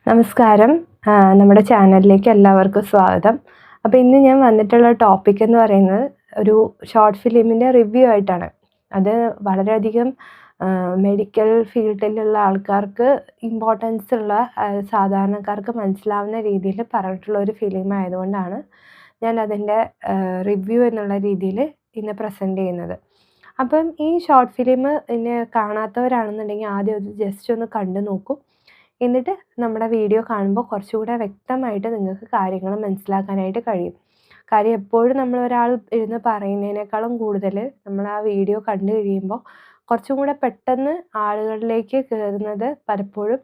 നമസ്കാരം. നമ്മുടെ ചാനലിലേക്ക് എല്ലാവർക്കും സ്വാഗതം. അപ്പോൾ ഇന്ന് ഞാൻ വന്നിട്ടുള്ള ടോപ്പിക് എന്ന് പറയുന്നത് ഒരു ഷോർട്ട് ഫിലിമിൻ്റെ റിവ്യൂ ആയിട്ടാണ്. അത് വളരെയധികം മെഡിക്കൽ ഫീൽഡിലുള്ള ആൾക്കാർക്ക് ഇമ്പോർട്ടൻസ് ഉള്ള സാധാരണക്കാർക്ക് മനസ്സിലാവുന്ന രീതിയിൽ പറഞ്ഞിട്ടുള്ള ഒരു ഫിലിം ആയതുകൊണ്ടാണ് ഞാൻ അതിൻ്റെ റിവ്യൂ എന്നുള്ള രീതിയിൽ ഇന്ന് പ്രസൻറ്റ് ചെയ്യുന്നത്. അപ്പം ഈ ഷോർട്ട് ഫിലിം ഇനി കാണാത്തവരാണെന്നുണ്ടെങ്കിൽ ആദ്യം അത് ജസ്റ്റ് ഒന്ന് കണ്ടു നോക്കൂ. എന്നിട്ട് നമ്മുടെ വീഡിയോ കാണുമ്പോൾ കുറച്ചുകൂടെ വ്യക്തമായിട്ട് നിങ്ങൾക്ക് കാര്യങ്ങൾ മനസ്സിലാക്കാനായിട്ട് കഴിയും. കാര്യം എപ്പോഴും നമ്മളൊരാൾ ഇരുന്ന് പറയുന്നതിനേക്കാളും കൂടുതൽ നമ്മൾ ആ വീഡിയോ കണ്ടു കഴിയുമ്പോൾ കുറച്ചും കൂടെ പെട്ടെന്ന് ആളുകളിലേക്ക് കയറുന്നത് പലപ്പോഴും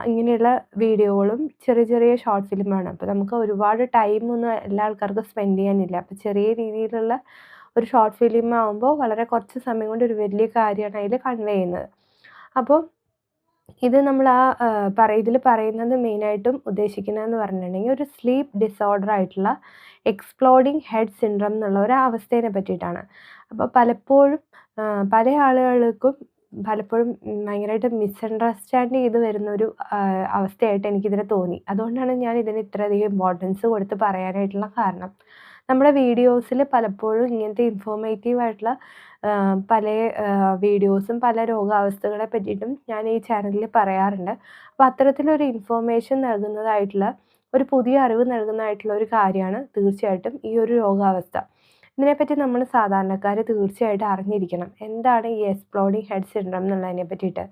ഇങ്ങനെയുള്ള വീഡിയോകളും ചെറിയ ചെറിയ ഷോർട്ട് ഫിലിമാണ്. അപ്പോൾ നമുക്ക് ഒരുപാട് ടൈമൊന്നും എല്ലാ ആൾക്കാർക്കും സ്പെൻഡ് ചെയ്യാനില്ല. അപ്പോൾ ചെറിയ രീതിയിലുള്ള ഒരു ഷോർട്ട് ഫിലിം ആകുമ്പോൾ വളരെ കുറച്ച് സമയം കൊണ്ട് ഒരു വലിയ കാര്യമാണ് അതിൽ കൺവേ ചെയ്യുന്നത്. അപ്പോൾ ഇത് നമ്മൾ ഇതിൽ പറയുന്നത് മെയിനായിട്ടും ഉദ്ദേശിക്കുന്നതെന്ന് പറഞ്ഞിട്ടുണ്ടെങ്കിൽ ഒരു സ്ലീപ്പ് ഡിസോർഡർ ആയിട്ടുള്ള എക്സ്പ്ലോഡിങ് ഹെഡ് സിൻഡ്രോം എന്നുള്ള ഒരു അവസ്ഥയെ പറ്റിയിട്ടാണ്. അപ്പോൾ പലപ്പോഴും പല ആളുകൾക്കും പലപ്പോഴും ഭയങ്കരമായിട്ട് മിസ്അണ്ടർസ്റ്റാൻഡ് ചെയ്ത് വരുന്നൊരു അവസ്ഥയായിട്ട് എനിക്കിതിനെ തോന്നി. അതുകൊണ്ടാണ് ഞാൻ ഇതിന് ഇത്രയധികം ഇമ്പോർട്ടൻസ് കൊടുത്ത് പറയാനായിട്ടുള്ള കാരണം. നമ്മുടെ വീഡിയോസിൽ പലപ്പോഴും ഇങ്ങനത്തെ ഇൻഫോർമേറ്റീവ് ആയിട്ടുള്ള പല വീഡിയോസും പല രോഗാവസ്ഥകളെ പറ്റിയിട്ടും ഞാൻ ഈ ചാനലിൽ പറയാറുണ്ട്. അപ്പോൾ അത്തരത്തിലൊരു ഇൻഫോർമേഷൻ നൽകുന്നതായിട്ടുള്ള ഒരു പുതിയ അറിവ് നൽകുന്നതായിട്ടുള്ള ഒരു കാര്യമാണ് തീർച്ചയായിട്ടും ഈ ഒരു രോഗാവസ്ഥ. ഇതിനെപ്പറ്റി നമ്മൾ സാധാരണക്കാർ തീർച്ചയായിട്ടും അറിഞ്ഞിരിക്കണം. എന്താണ് ഈ എക്സ്പ്ലോഡിങ് ഹെഡ് സിൻഡ്രോം എന്നുള്ളതിനെ പറ്റിയിട്ട്.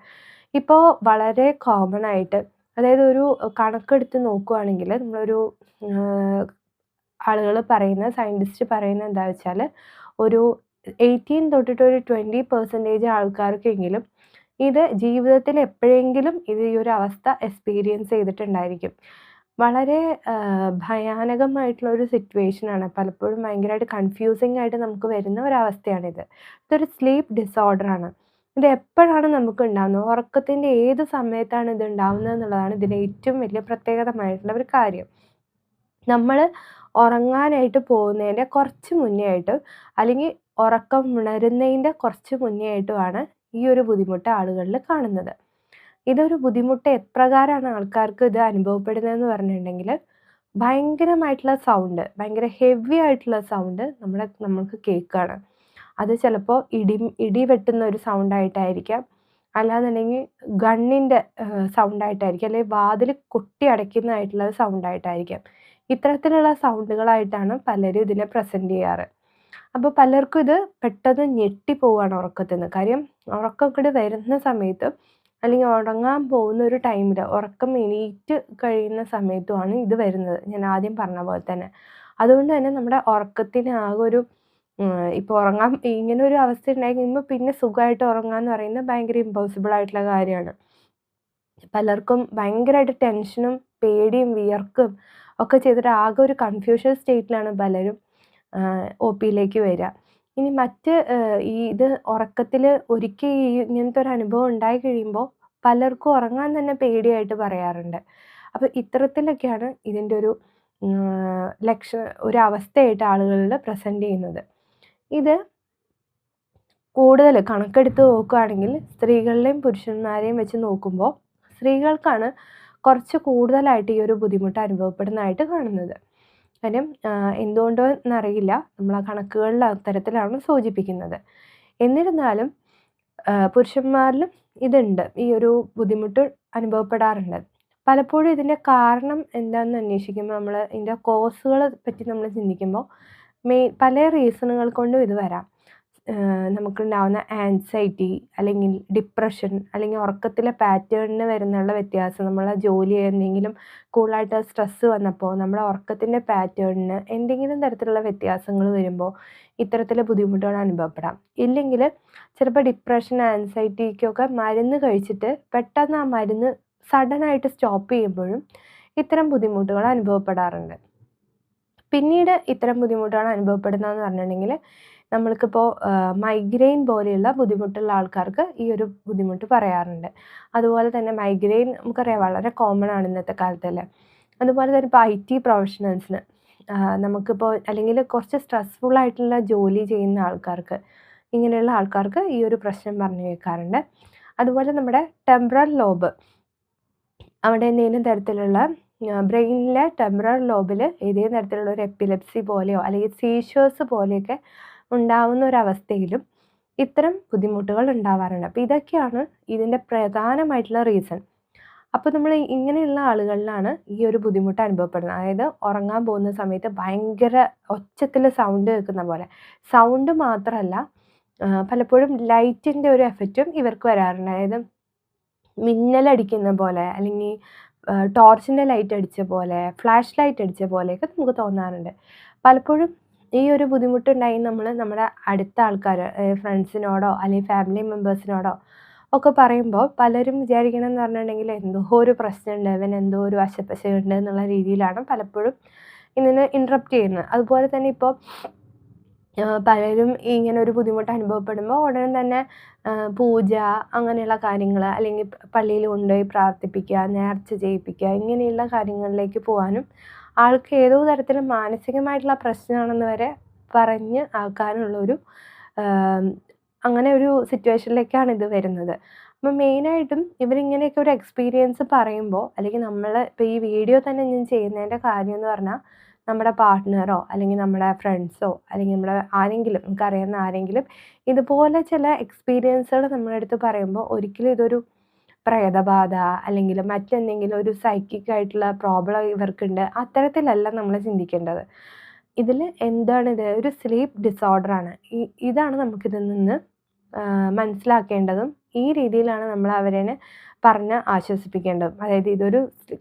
ഇപ്പോൾ വളരെ കോമൺ ആയിട്ട്, അതായത് ഒരു കണക്കെടുത്ത് നോക്കുകയാണെങ്കിൽ നമ്മളൊരു ആളുകൾ പറയുന്ന സയൻറ്റിസ്റ്റ് പറയുന്നത് എന്താ വെച്ചാൽ ഒരു 18 തൊട്ടിട്ട് ഒരു 20% ആൾക്കാർക്കെങ്കിലും ഇത് ജീവിതത്തിൽ എപ്പോഴെങ്കിലും ഈ ഒരു അവസ്ഥ എക്സ്പീരിയൻസ് ചെയ്തിട്ടുണ്ടായിരിക്കും. വളരെ ഭയാനകമായിട്ടുള്ള ഒരു സിറ്റുവേഷനാണ്. പലപ്പോഴും ഭയങ്കരമായിട്ട് കൺഫ്യൂസിങ് ആയിട്ട് നമുക്ക് വരുന്ന ഒരവസ്ഥയാണിത്. ഇതൊരു സ്ലീപ്പ് ഡിസോർഡറാണ്. ഇത് എപ്പോഴാണ് നമുക്ക് ഉണ്ടാകുന്നത്, ഉറക്കത്തിൻ്റെ ഏത് സമയത്താണ് ഇത് ഉണ്ടാകുന്നത് എന്നുള്ളതാണ് ഇതിൻ്റെ ഏറ്റവും വലിയ പ്രത്യേകതമായിട്ടുള്ള ഒരു കാര്യം. നമ്മൾ ഉറങ്ങാനായിട്ട് പോകുന്നതിൻ്റെ കുറച്ച് മുന്നേ ആയിട്ട്, അല്ലെങ്കിൽ ഉറക്കം ഉണരുന്നതിൻ്റെ കുറച്ച് മുന്നേ ആയിട്ടുമാണ് ഈ ഒരു ബുദ്ധിമുട്ട് ആളുകളിൽ കാണുന്നത്. ഇതൊരു ബുദ്ധിമുട്ട് എപ്രകാരമാണ് ആൾക്കാർക്ക് ഇത് അനുഭവപ്പെടുന്നതെന്ന് പറഞ്ഞിട്ടുണ്ടെങ്കിൽ, ഭയങ്കരമായിട്ടുള്ള സൗണ്ട്, ഭയങ്കര ഹെവി ആയിട്ടുള്ള സൗണ്ട് നമ്മൾക്ക് കേൾക്കുകയാണ്. അത് ചിലപ്പോൾ ഇടി വെട്ടുന്ന ഒരു സൗണ്ടായിട്ടായിരിക്കാം, അല്ലാന്നുണ്ടെങ്കിൽ ഗണ്ണിൻ്റെ സൗണ്ടായിട്ടായിരിക്കും, അല്ലെങ്കിൽ വാതിൽ കൊട്ടി അടയ്ക്കുന്നതായിട്ടുള്ള സൗണ്ടായിട്ടായിരിക്കാം. ഇത്തരത്തിലുള്ള സൗണ്ടുകളായിട്ടാണ് പലരും ഇതിനെ പ്രസൻറ്റ് ചെയ്യാറ്. അപ്പോൾ പലർക്കും ഇത് പെട്ടെന്ന് ഞെട്ടിപ്പോവാണ് ഉറക്കത്തിൽ നിന്ന്. കാര്യം ഉറക്കമൊക്കെ വരുന്ന സമയത്ത്, അല്ലെങ്കിൽ ഉറങ്ങാൻ പോകുന്ന ഒരു ടൈമിൽ, ഉറക്കം എണീറ്റ് കഴിയുന്ന സമയത്തുമാണ് ഇത് വരുന്നത്, ഞാൻ ആദ്യം പറഞ്ഞ പോലെ തന്നെ. അതുകൊണ്ട് തന്നെ നമ്മുടെ ഉറക്കത്തിന് ആകെ ഒരു ഇപ്പോൾ ഉറങ്ങാൻ ഇങ്ങനെ ഒരു അവസ്ഥ ഉണ്ടായി കഴിയുമ്പോൾ പിന്നെ സുഖമായിട്ട് ഉറങ്ങുക എന്ന് പറയുന്നത് ഭയങ്കര ഇമ്പോസിബിൾ ആയിട്ടുള്ള കാര്യമാണ്. പലർക്കും ഭയങ്കരമായിട്ട് ടെൻഷനും പേടിയും വിയർക്കും ഒക്കെ ചെയ്തിട്ട് ആകെ ഒരു കൺഫ്യൂഷൻ സ്റ്റേറ്റിലാണ് പലരും OPയിലേക്ക് വരിക. ഇനി മറ്റ് ഇത് ഉറക്കത്തിൽ ഒരിക്കൽ ഇങ്ങനത്തെ ഒരു അനുഭവം ഉണ്ടായി കഴിയുമ്പോൾ പലർക്കും ഉറങ്ങാൻ തന്നെ പേടിയായിട്ട് പറയാറുണ്ട്. അപ്പോൾ ഇത്തരത്തിലൊക്കെയാണ് ഇതിൻ്റെ ഒരു ഒരു അവസ്ഥയായിട്ട് ആളുകളിൽ പ്രസൻറ്റ് ചെയ്യുന്നത്. ഇത് കൂടുതൽ കണക്കെടുത്ത് നോക്കുകയാണെങ്കിൽ സ്ത്രീകളിലെയും പുരുഷന്മാരെയും വെച്ച് നോക്കുമ്പോൾ സ്ത്രീകൾക്കാണ് കുറച്ച് കൂടുതലായിട്ട് ഈ ഒരു ബുദ്ധിമുട്ട് അനുഭവപ്പെടുന്നതായിട്ട് കാണുന്നത്. കാര്യം എന്തുകൊണ്ടോ എന്നറിയില്ല, നമ്മൾ ആ കണക്കുകളിൽ അത്തരത്തിലാണ് സൂചിപ്പിക്കുന്നത്. എന്നിരുന്നാലും പുരുഷന്മാരിലും ഇതുണ്ട്, ഈ ഒരു ബുദ്ധിമുട്ട് അനുഭവപ്പെടാറുണ്ട്. പലപ്പോഴും ഇതിൻ്റെ കാരണം എന്താണെന്ന് അന്വേഷിക്കുമ്പോൾ നമ്മൾ ഇതിൻ്റെ കോസുകളെ പറ്റി നമ്മൾ ചിന്തിക്കുമ്പോൾ പല റീസണുകൾ കൊണ്ടും ഇത് വരാം. നമുക്കുണ്ടാവുന്ന ആൻസൈറ്റി, അല്ലെങ്കിൽ ഡിപ്രഷൻ, അല്ലെങ്കിൽ ഉറക്കത്തിലെ പാറ്റേണിന് വരുന്നുള്ള വ്യത്യാസം, നമ്മളെ ജോലി എന്തെങ്കിലും കൂടുതലായിട്ട് സ്ട്രെസ്സ് വന്നപ്പോൾ നമ്മുടെ ഉറക്കത്തിൻ്റെ പാറ്റേണിന് എന്തെങ്കിലും തരത്തിലുള്ള വ്യത്യാസങ്ങൾ വരുമ്പോൾ ഇത്തരത്തിലെ ബുദ്ധിമുട്ടുകൾ അനുഭവപ്പെടാം. ഇല്ലെങ്കിൽ ചിലപ്പോൾ ഡിപ്രഷൻ, ആൻസൈറ്റിക്കൊക്കെ മരുന്ന് കഴിച്ചിട്ട് പെട്ടെന്ന് ആ മരുന്ന് സഡനായിട്ട് സ്റ്റോപ്പ് ചെയ്യുമ്പോഴും ഇത്തരം ബുദ്ധിമുട്ടുകൾ അനുഭവപ്പെടാറുണ്ട്. പിന്നീട് ഇത്തരം ബുദ്ധിമുട്ടുകൾ അനുഭവപ്പെടുന്നതെന്ന് പറഞ്ഞിട്ടുണ്ടെങ്കിൽ, നമ്മൾക്കിപ്പോൾ മൈഗ്രെയിൻ പോലെയുള്ള ബുദ്ധിമുട്ടുള്ള ആൾക്കാർക്ക് ഈ ഒരു ബുദ്ധിമുട്ട് പറയാറുണ്ട്. അതുപോലെ തന്നെ മൈഗ്രെയിൻ നമുക്കറിയാം വളരെ കോമൺ ആണ് ഇന്നത്തെ കാലത്തല്ലേ. അതുപോലെ തന്നെ ഇപ്പോൾ IT പ്രൊഫഷണൽസിന്, നമുക്കിപ്പോൾ അല്ലെങ്കിൽ കുറച്ച് സ്ട്രെസ്ഫുൾ ആയിട്ടുള്ള ജോലി ചെയ്യുന്ന ആൾക്കാർക്ക്, ഇങ്ങനെയുള്ള ആൾക്കാർക്ക് ഈ ഒരു പ്രശ്നം പറഞ്ഞു കേൾക്കാറുണ്ട്. അതുപോലെ നമ്മുടെ ടെമ്പറൽ ലോബ്, അവിടെ എന്തെങ്കിലും തരത്തിലുള്ള ബ്രെയിനിലെ ടെമ്പറൽ ലോബിൽ ഏതെങ്കിലും തരത്തിലുള്ള ഒരു എപ്പിലെപ്സി പോലെയോ അല്ലെങ്കിൽ സീഷേഴ്സ് പോലെയൊക്കെ ഉണ്ടാവുന്ന ഒരവസ്ഥയിലും ഇത്തരം ബുദ്ധിമുട്ടുകൾ ഉണ്ടാവാറുണ്ട്. അപ്പോൾ ഇതൊക്കെയാണ് ഇതിൻ്റെ പ്രധാനമായിട്ടുള്ള റീസൺ. അപ്പോൾ നമ്മൾ ഇങ്ങനെയുള്ള ആളുകളിലാണ് ഈ ഒരു ബുദ്ധിമുട്ട് അനുഭവപ്പെടുന്നത്. അതായത് ഉറങ്ങാൻ പോകുന്ന സമയത്ത് ഭയങ്കര ഒച്ചത്തിൽ സൗണ്ട് കേൾക്കുന്ന പോലെ. സൗണ്ട് മാത്രമല്ല, പലപ്പോഴും ലൈറ്റിൻ്റെ ഒരു എഫക്റ്റും ഇവർക്ക് വരാറുണ്ട്. അതായത് മിന്നലടിക്കുന്ന പോലെ അല്ലെങ്കിൽ ടോർച്ചിൻ്റെ ലൈറ്റ് അടിച്ച പോലെ, ഫ്ലാഷ് ലൈറ്റ് അടിച്ച പോലെയൊക്കെ നമുക്ക് തോന്നാറുണ്ട്. പലപ്പോഴും ഈ ഒരു ബുദ്ധിമുട്ടുണ്ടായി നമ്മൾ നമ്മുടെ അടുത്ത ആൾക്കാർ, ഫ്രണ്ട്സിനോടോ അല്ലെങ്കിൽ ഫാമിലി മെമ്പേഴ്സിനോടോ ഒക്കെ പറയുമ്പോൾ പലരും വിചാരിക്കണമെന്ന് പറഞ്ഞിട്ടുണ്ടെങ്കിൽ എന്തോ ഒരു പ്രശ്നമുണ്ട്, ഇവൻ എന്തോ ഒരു വശപ്പശയുണ്ട് എന്നുള്ള രീതിയിലാണ് പലപ്പോഴും ഇതിനെ ഇൻട്രപ്റ്റ് ചെയ്യുന്നത്. അതുപോലെ തന്നെ ഇപ്പോൾ പലരും ഇങ്ങനെ ഒരു ബുദ്ധിമുട്ട് അനുഭവപ്പെടുമ്പോൾ ഉടനെ തന്നെ പൂജ അങ്ങനെയുള്ള കാര്യങ്ങൾ അല്ലെങ്കിൽ പള്ളിയിൽ കൊണ്ടുപോയി പ്രാർത്ഥിപ്പിക്കുക, നേർച്ച ചെയ്യിപ്പിക്കുക, ഇങ്ങനെയുള്ള കാര്യങ്ങളിലേക്ക് പോകാനും ആൾക്ക് ഏതോ തരത്തിൽ മാനസികമായിട്ടുള്ള പ്രശ്നമാണെന്ന് വരെ പറഞ്ഞ് ആക്കാനുള്ളൊരു അങ്ങനെ ഒരു സിറ്റുവേഷനിലേക്കാണ് ഇത് വരുന്നത്. അപ്പം മെയിനായിട്ടും ഇവരിങ്ങനെയൊക്കെ ഒരു എക്സ്പീരിയൻസ് പറയുമ്പോൾ, അല്ലെങ്കിൽ നമ്മൾ ഇപ്പോൾ ഈ വീഡിയോ തന്നെ ഞാൻ ചെയ്യുന്നതിൻ്റെ കാര്യം എന്ന് പറഞ്ഞാൽ നമ്മുടെ പാർട്ട്ണറോ അല്ലെങ്കിൽ നമ്മുടെ ഫ്രണ്ട്സോ അല്ലെങ്കിൽ നമ്മുടെ ആരെങ്കിലും, നമുക്കറിയുന്ന ആരെങ്കിലും ഇതുപോലെ ചില എക്സ്പീരിയൻസുകൾ നമ്മുടെ അടുത്ത് പറയുമ്പോൾ ഒരിക്കലും ഇതൊരു പ്രേതബാധ അല്ലെങ്കിൽ മറ്റെന്തെങ്കിലും ഒരു സൈക്കിക് ആയിട്ടുള്ള പ്രോബ്ലം ഇവർക്കുണ്ട്, അത്തരത്തിലല്ല നമ്മൾ ചിന്തിക്കേണ്ടത്. ഇതിൽ എന്താണിത്, ഒരു സ്ലീപ്പ് ഡിസോർഡറാണ്. ഇതാണ് നമുക്കിതിൽ നിന്ന് മനസ്സിലാക്കേണ്ടതും ഈ രീതിയിലാണ് നമ്മൾ അവരെ പറഞ്ഞ് ആശ്വസിപ്പിക്കേണ്ടതും. അതായത്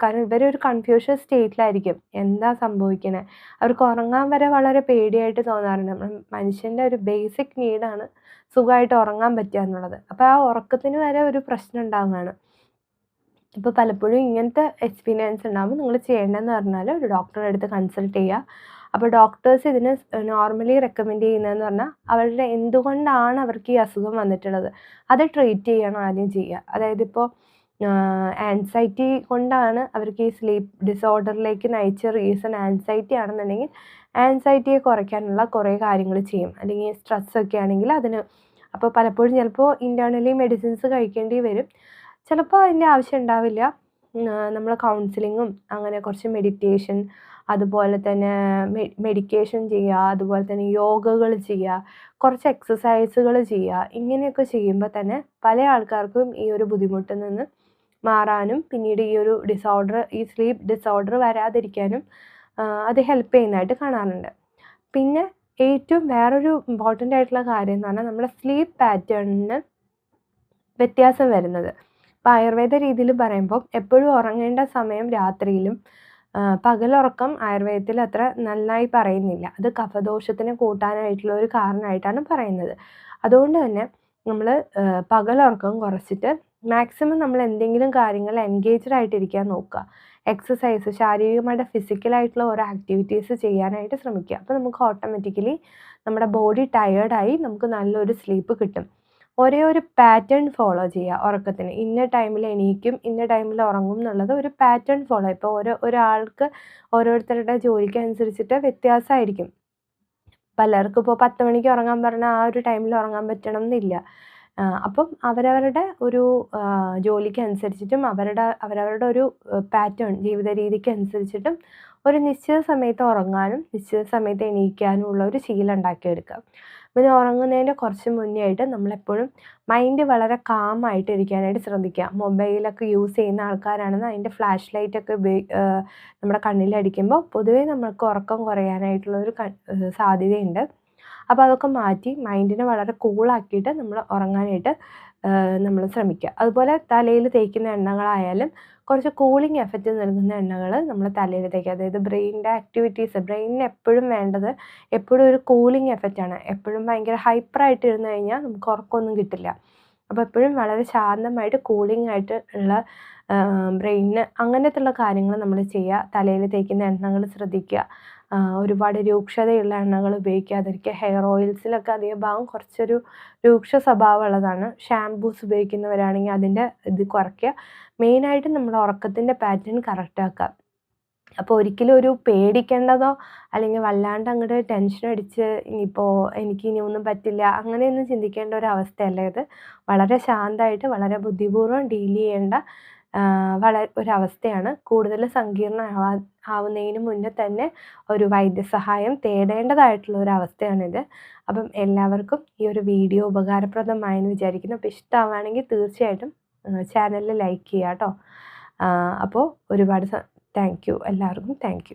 കാരണം ഇവരൊരു കൺഫ്യൂഷൻ സ്റ്റേറ്റിലായിരിക്കും, എന്താ സംഭവിക്കണേ. അവർക്ക് ഉറങ്ങാൻ വരെ വളരെ പേടിയായിട്ട് തോന്നാറുണ്ട്. മനുഷ്യൻ്റെ ഒരു ബേസിക് നീഡാണ് സുഖമായിട്ട് ഉറങ്ങാൻ പറ്റുക എന്നുള്ളത്. അപ്പോൾ ആ ഉറക്കത്തിന് വരെ ഒരു പ്രശ്നം ഉണ്ടാവുകയാണ്. ഇപ്പോൾ പലപ്പോഴും ഇങ്ങനത്തെ എക്സ്പീരിയൻസ് ഉണ്ടാകുമ്പോൾ നിങ്ങൾ ചെയ്യേണ്ടതെന്ന് പറഞ്ഞാൽ ഒരു ഡോക്ടറുടെ അടുത്ത് കൺസൾട്ട് ചെയ്യുക. അപ്പോൾ ഡോക്ടേഴ്സ് ഇതിന് നോർമലി റെക്കമെൻഡ് ചെയ്യുന്നതെന്ന് പറഞ്ഞാൽ അവരുടെ എന്തുകൊണ്ടാണ് അവർക്ക് ഈ അസുഖം വന്നിട്ടുള്ളത് അത് ട്രീറ്റ് ചെയ്യണം ആദ്യം ചെയ്യുക. അതായത് ഇപ്പോൾ ആൻസൈറ്റി കൊണ്ടാണ് അവർക്ക് ഈ സ്ലീപ്പ് ഡിസോർഡറിലേക്ക് നയിച്ച റീസൺ ആൻസൈറ്റി ആണെന്നുണ്ടെങ്കിൽ ആൻസൈറ്റിയെ കുറയ്ക്കാനുള്ള കുറേ കാര്യങ്ങൾ ചെയ്യും. അല്ലെങ്കിൽ സ്ട്രെസ്സൊക്കെ ആണെങ്കിൽ അതിന്. അപ്പോൾ പലപ്പോഴും ചിലപ്പോൾ ഇൻറ്റേർണലി മെഡിസിൻസ് കഴിക്കേണ്ടി വരും, ചിലപ്പോൾ അതിൻ്റെ ആവശ്യം ഉണ്ടാവില്ല. നമ്മൾ കൗൺസിലിങ്ങും അങ്ങനെ കുറച്ച് മെഡിറ്റേഷൻ, അതുപോലെ തന്നെ മെഡിക്കേഷൻ ചെയ്യുക, അതുപോലെ തന്നെ യോഗകൾ ചെയ്യുക, കുറച്ച് എക്സസൈസുകൾ ചെയ്യുക. ഇങ്ങനെയൊക്കെ ചെയ്യുമ്പോൾ തന്നെ പല ആൾക്കാർക്കും ഈ ഒരു ബുദ്ധിമുട്ടിൽ നിന്ന് മാറാനും പിന്നീട് ഈ ഒരു ഡിസോർഡർ, ഈ സ്ലീപ്പ് ഡിസോർഡർ വരാതിരിക്കാനും അത് ഹെൽപ്പ് ചെയ്യുന്നതായിട്ട് കാണാറുണ്ട്. പിന്നെ ഏറ്റവും വേറൊരു ഇമ്പോർട്ടൻ്റ് ആയിട്ടുള്ള കാര്യം എന്ന് പറഞ്ഞാൽ നമ്മുടെ സ്ലീപ്പ് പാറ്റേണിന് വ്യത്യാസം വരുന്നത്. ഇപ്പോൾ ആയുർവേദ രീതിയിൽ പറയുമ്പോൾ എപ്പോഴും ഉറങ്ങേണ്ട സമയം രാത്രിയിലും പകലുറക്കം ആയുർവേദത്തിൽ അത്ര നന്നായി പറയുന്നില്ല. അത് കഫദോഷത്തിന് കൂട്ടാനായിട്ടുള്ള ഒരു കാരണമായിട്ടാണ് പറയുന്നത്. അതുകൊണ്ട് തന്നെ നമ്മൾ പകലുറക്കം കുറച്ചിട്ട് മാക്സിമം നമ്മൾ എന്തെങ്കിലും കാര്യങ്ങൾ എൻഗേജ്ഡ് ആയിട്ടിരിക്കാൻ നോക്കുക. എക്സസൈസ്, ശാരീരികമായിട്ട് ഫിസിക്കലായിട്ടുള്ള ഓരോ ആക്ടിവിറ്റീസ് ചെയ്യാനായിട്ട് ശ്രമിക്കുക. അപ്പോൾ നമുക്ക് ഓട്ടോമാറ്റിക്കലി നമ്മുടെ ബോഡി ടയേർഡായി നമുക്ക് നല്ലൊരു സ്ലീപ്പ് കിട്ടും. ഒരേ ഒരു പാറ്റേൺ ഫോളോ ചെയ്യുക ഉറക്കത്തിന്. ഇന്ന ടൈമിൽ എണീക്കും, ഇന്ന ടൈമിൽ ഉറങ്ങും എന്നുള്ളത് ഒരു പാറ്റേൺ ഫോളോ. ഇപ്പോൾ ഒരാൾക്ക് ഓരോരുത്തരുടെ ജോലിക്ക് അനുസരിച്ചിട്ട് വ്യത്യാസമായിരിക്കും. പലർക്കും ഇപ്പോൾ 10 മണിക്ക് ഉറങ്ങാൻ പറഞ്ഞാൽ ആ ഒരു ടൈമിൽ ഉറങ്ങാൻ പറ്റണം എന്നില്ല. അപ്പം അവരവരുടെ ഒരു ജോലിക്ക് അനുസരിച്ചിട്ടും അവരവരുടെ ഒരു പാറ്റേൺ, ജീവിത രീതിക്ക് അനുസരിച്ചിട്ടും ഒരു നിശ്ചിത സമയത്ത് ഉറങ്ങാനും നിശ്ചിത സമയത്ത് എണീക്കാനും ഉള്ള ഒരു ശീലം ഉണ്ടാക്കിയെടുക്കുക. പിന്നെ ഉറങ്ങുന്നതിൻ്റെ കുറച്ച് മുന്നേ ആയിട്ട് നമ്മളെപ്പോഴും മൈൻഡ് വളരെ കാമായിട്ട് ഇരിക്കാനായിട്ട് ശ്രദ്ധിക്കുക. മൊബൈലൊക്കെ യൂസ് ചെയ്യുന്ന ആൾക്കാരാണെന്ന് അതിൻ്റെ ഫ്ലാഷ് ലൈറ്റൊക്കെ നമ്മുടെ കണ്ണിലടിക്കുമ്പോൾ പൊതുവേ നമ്മൾക്ക് ഉറക്കം കുറയാനായിട്ടുള്ളൊരു സാധ്യതയുണ്ട്. അപ്പോൾ അതൊക്കെ മാറ്റി മൈൻഡിനെ വളരെ കൂളാക്കിയിട്ട് നമ്മൾ ഉറങ്ങാനായിട്ട് നമ്മൾ ശ്രമിക്കുക. അതുപോലെ തലയിൽ തേക്കുന്ന എണ്ണകളായാലും കുറച്ച് കൂളിംഗ് എഫക്റ്റ് നൽകുന്ന എണ്ണകൾ നമ്മൾ തലയിൽ തേക്കുക. അതായത് ബ്രെയിനിൻ്റെ ആക്ടിവിറ്റീസ്, ബ്രെയിനിന് എപ്പോഴും വേണ്ടത് എപ്പോഴും ഒരു കൂളിംഗ് എഫക്റ്റാണ്. എപ്പോഴും ഭയങ്കര ഹൈപ്പറായിട്ട് ഇരുന്ന് കഴിഞ്ഞാൽ നമുക്ക് ഉറക്കമൊന്നും കിട്ടില്ല. അപ്പോൾ എപ്പോഴും വളരെ ശാന്തമായിട്ട് കൂളിംഗ് ആയിട്ട് ഉള്ള ബ്രെയിനിന് അങ്ങനത്തുള്ള കാര്യങ്ങൾ നമ്മൾ ചെയ്യുക. തലയിൽ തേക്കുന്ന എണ്ണകൾ ശ്രദ്ധിക്കുക. ഒരുപാട് രൂക്ഷതയുള്ള എണ്ണകൾ ഉപയോഗിക്കാതിരിക്കുക. ഹെയർ ഓയിൽസിലൊക്കെ അധിക ഭാഗം കുറച്ചൊരു രൂക്ഷ സ്വഭാവമുള്ളതാണ്. ഷാംപൂസ് ഉപയോഗിക്കുന്നവരാണെങ്കിൽ അതിൻ്റെ ഇത് കുറയ്ക്കുക. മെയിനായിട്ട് നമ്മുടെ ഉറക്കത്തിൻ്റെ പാറ്റേൺ കറക്റ്റാക്കുക. അപ്പോൾ ഒരിക്കലും ഒരു പേടിക്കേണ്ടതോ അല്ലെങ്കിൽ വല്ലാണ്ട് അങ്ങോട്ട് ടെൻഷൻ അടിച്ച് ഇനിയിപ്പോൾ എനിക്കിനി ഒന്നും പറ്റില്ല അങ്ങനെയൊന്നും ചിന്തിക്കേണ്ട ഒരു അവസ്ഥയല്ല ഇത്. വളരെ ശാന്തമായിട്ട് വളരെ ബുദ്ധിപൂർവ്വം ഡീൽ ചെയ്യേണ്ട ഒരവസ്ഥയാണ്. കൂടുതൽ ആവുന്നതിന് മുന്നേ തന്നെ ഒരു വൈദ്യസഹായം തേടേണ്ടതായിട്ടുള്ള ഒരവസ്ഥയാണിത്. അപ്പം എല്ലാവർക്കും ഈ ഒരു വീഡിയോ ഉപകാരപ്രദമായെന്ന് വിചാരിക്കുന്നു. അപ്പോൾ ഇഷ്ടമാവുകയാണെങ്കിൽ തീർച്ചയായിട്ടും ചാനൽ ലൈക്ക് ചെയ്യുക കേട്ടോ. അപ്പോൾ ഒരുപാട് താങ്ക് യു. എല്ലാവർക്കും താങ്ക് യു.